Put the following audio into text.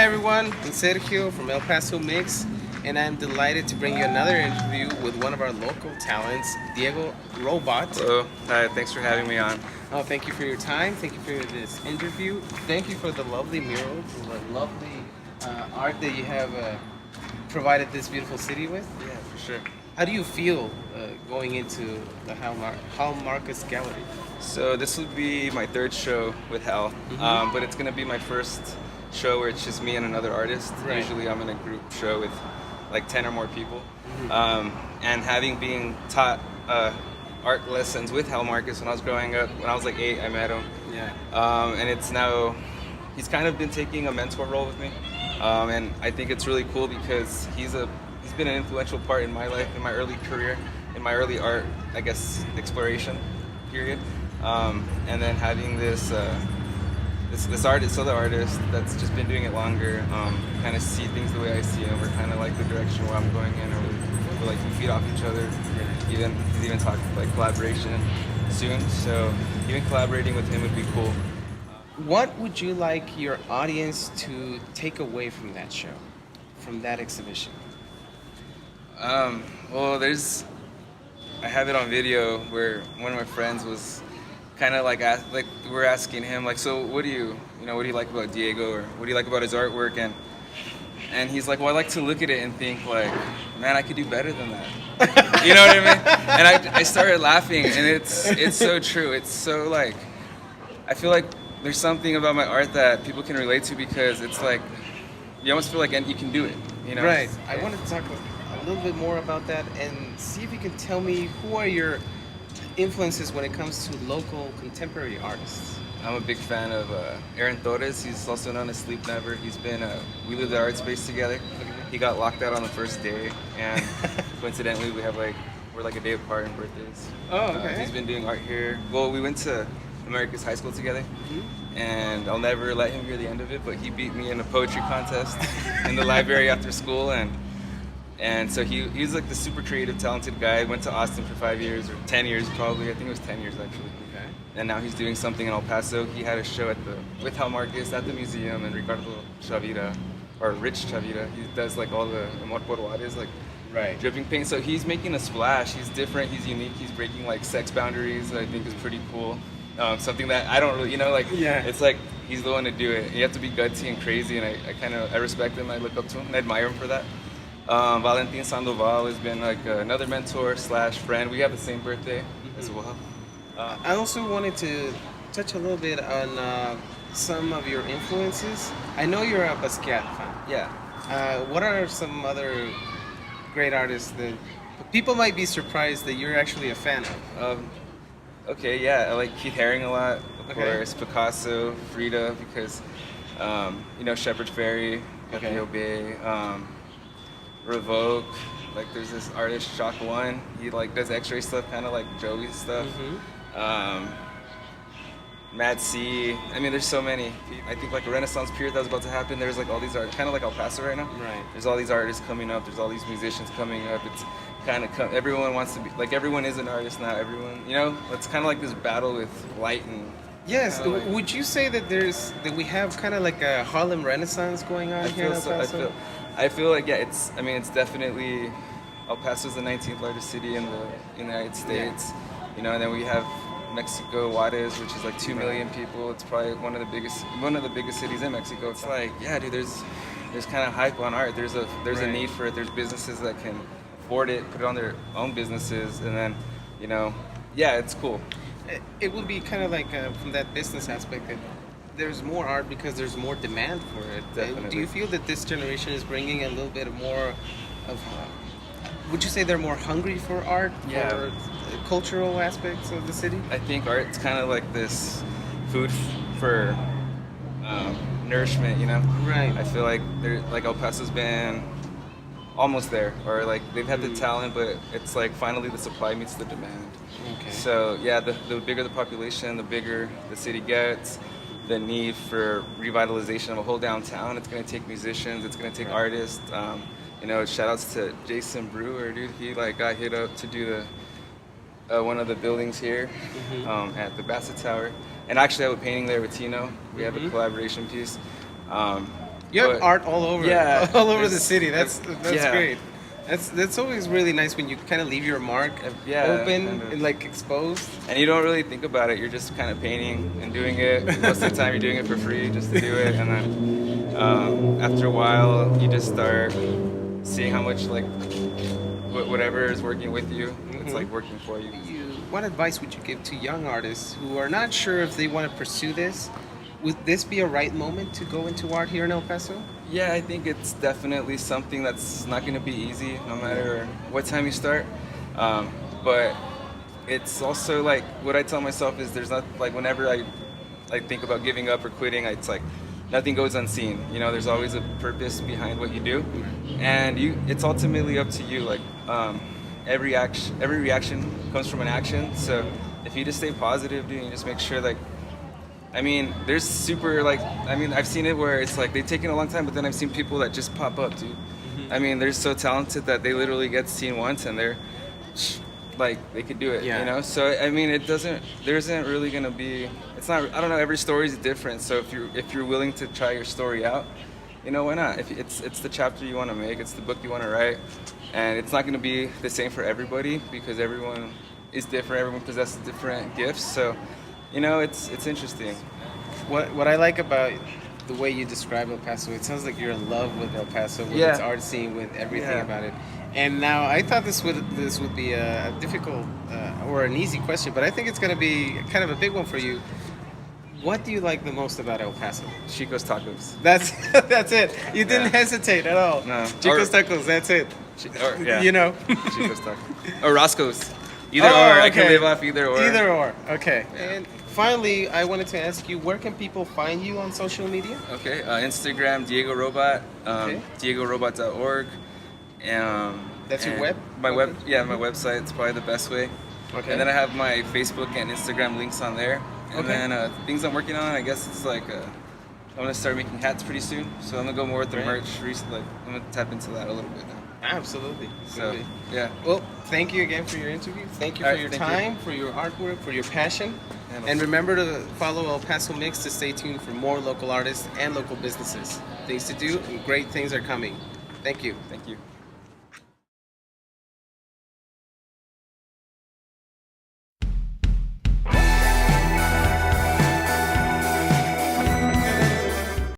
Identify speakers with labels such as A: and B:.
A: everyone, I'm Sergio from El Paso Mix, and I'm delighted to bring you another interview with one of our local talents, Diego Robot.
B: Hello. Hi. Thanks for having me on.
A: Oh, thank you for your time. Thank you for this interview. Thank you for the lovely murals, the lovely art that you have provided this beautiful city with.
B: Yeah, for sure.
A: How do you feel going into the Hal Marcus Gallery?
B: So this will be my third show with Hal, but it's gonna be my first show where it's just me and another artist.
A: Right.
B: Usually I'm in a group show with like 10 or more people, and having been taught art lessons with Hal Marcus when I was growing up. When I was like 8, I met him.
A: Yeah.
B: And it's now he's kind of been taking a mentor role with me, and I think it's really cool because he's been an influential part in my life, in my early career, in my early art, I guess, exploration period. And then having this other artist that's just been doing it longer, kind of see things the way I see them, or kind of like the direction where I'm going in, or we're like we feed off each other. He's even talking like collaboration soon, so even collaborating with him would be cool.
A: What would you like your audience to take away from that show, from that exhibition?
B: Well, I have it on video where one of my friends was kind of like we're asking him like, so what do you like about Diego, or what do you like about his artwork, and he's like, well, I like to look at it and think like, man, I could do better than that. You know what I mean? And I started laughing, and it's so true. It's so like, I feel like there's something about my art that people can relate to, because it's like you almost feel like you can do it. You know?
A: Right. I wanted to talk a little bit more about that and see if you can tell me who are your influences when it comes to local contemporary artists.
B: I'm a big fan of Aaron Torres. He's also known as Sleep Never. He's been we lived at art space together. He got locked out on the first day, and coincidentally we're like a day apart in birthdays.
A: Oh, okay.
B: He's been doing art here. Well, we went to America's high school together, and I'll never let him hear the end of it, but he beat me in a poetry contest in the library after school, and so he's like the super creative, talented guy. Went to Austin for 5 years, or 10 years probably. I think it was 10 years actually.
A: Okay.
B: And now he's doing something in El Paso. He had a show with Hal Marcus at the museum, and Ricardo Chavira, or Rich Chavira. He does like all the Amor por Juarez, like
A: Right.
B: dripping paint. So he's making a splash. He's different. He's unique. He's breaking like sex boundaries. That I think is pretty cool. Something that I don't really,
A: Yeah.
B: It's like he's the one to do it. You have to be gutsy and crazy, and I respect him. I look up to him and I admire him for that. Valentin Sandoval has been like another mentor slash friend. We have the same birthday as well.
A: I also wanted to touch a little bit on some of your influences. I know you're a Basquiat fan.
B: Yeah.
A: What are some other great artists that people might be surprised that you're actually a fan of?
B: Okay, yeah, I like Keith Haring a lot, of
A: Okay.
B: course, Picasso, Frida, because, Shepherd's Ferry,
A: Okay.
B: Gabriel Bay, Revoke, like there's this artist, Shock One, he like does x-ray stuff, kind of like Joey's stuff. Mad C, I mean, there's so many. I think like a Renaissance period that was about to happen, there's like all these artists, kind of like El Paso right now.
A: Right.
B: There's all these artists coming up, there's all these musicians coming up, it's kind of, everyone wants to be, like everyone is an artist now, everyone, it's kind of like this battle with light and,
A: Yes.
B: kinda like-
A: Would you say that we have kind of like a Harlem Renaissance going on here in El Paso?
B: I feel like, yeah, it's definitely, El Paso is the 19th largest city in the United States, and then we have Mexico, Juarez, which is like 2 million people. It's probably one of the biggest cities in Mexico. It's like, yeah, dude, there's kind of hype on art. There's a
A: Right.
B: need for it. There's businesses that can afford it, put it on their own businesses, and then, yeah, it's cool.
A: It would be kind of like from that business aspect that there's more art because there's more demand for it.
B: Definitely.
A: Do you feel that this generation is bringing a little bit more of? Would you say they're more hungry for art,
B: Yeah.
A: for cultural aspects of the city?
B: I think art's kind of like this food for nourishment,
A: Right.
B: I feel like El Paso's been almost there, or like they've had the talent, but it's like finally the supply meets the demand.
A: Okay.
B: So yeah, the bigger the population, the bigger the city gets, the need for revitalization of a whole downtown. It's gonna take musicians, it's gonna take artists. Shout outs to Jason Brewer, dude. He like got hit up to do one of the buildings here at the Bassett Tower. And actually I have a painting there with Tino. We have a collaboration piece.
A: You have
B: But-
A: art all over,
B: Yeah,
A: all over the
B: there's-
A: city. That's
B: yeah.
A: great. That's always really nice when you kind of leave your mark
B: Yeah,
A: open
B: kind of.
A: and like exposed.
B: And you don't really think about it. You're just kind of painting and doing it. Most of the time, you're doing it for free just to do it. And then after a while, you just start seeing how much like whatever is working with you, it's like working for you.
A: What advice would you give to young artists who are not sure if they want to pursue this? Would this be a right moment to go into art here in El Paso?
B: Yeah, I think it's definitely something that's not going to be easy, no matter what time you start. But it's also like what I tell myself is there's not like whenever I think about giving up or quitting, it's like nothing goes unseen. You know, there's always a purpose behind what you do, and it's ultimately up to you. Like every reaction comes from an action. So if you just stay positive, dude, and you just make sure like. I mean, there's super like, I mean, I've seen it where it's like they've taken a long time, but then I've seen people that just pop up, dude. I mean, they're so talented that they literally get seen once and they're like, they could do it,
A: Yeah.
B: you know? So, I mean, there isn't really gonna be, it's not, I don't know, every story is different. So if you're willing to try your story out, you know, why not? If it's the chapter you want to make, it's the book you want to write, and it's not gonna be the same for everybody because everyone is different, everyone possesses different gifts. So, you know, it's interesting.
A: What I like about the way you describe El Paso, it sounds like you're in love with El Paso, with
B: Yeah.
A: its art scene, with everything
B: Yeah.
A: about it. And now I thought this would be a difficult or an easy question, but I think it's going to be kind of a big one for you. What do you like the most about El Paso?
B: Chico's Tacos.
A: That's that's it. You didn't
B: Yeah.
A: hesitate at all.
B: No.
A: Chico's Tacos. That's it.
B: Or, yeah.
A: You know.
B: Chico's Tacos. Or Roscoe's. Either
A: Oh,
B: or. I can
A: okay.
B: live off either or.
A: Either or. Okay.
B: Yeah.
A: And finally, I wanted to ask you, where can people find you on social media?
B: Okay. Instagram, Diego Robot.
A: Okay.
B: DiegoRobot.org.
A: That's your
B: and
A: web?
B: My web. Yeah, my website. It's probably the best way.
A: Okay.
B: And then I have my Facebook and Instagram links on there. And
A: Okay.
B: then things I'm working on, I guess it's like I'm gonna start making hats pretty soon. So I'm gonna go more with the
A: Great.
B: merch. Like I'm gonna tap into that a little bit now.
A: Absolutely.
B: So
A: Absolutely.
B: yeah.
A: Well, thank you again for your interview. Thank you
B: All
A: for
B: right,
A: your
B: thank you.
A: time, for your artwork, for your passion.
B: Yeah, no
A: And remember to follow El Paso Mix to stay tuned for more local artists and local businesses. Things to do and great things are coming. Thank you.
B: Thank you.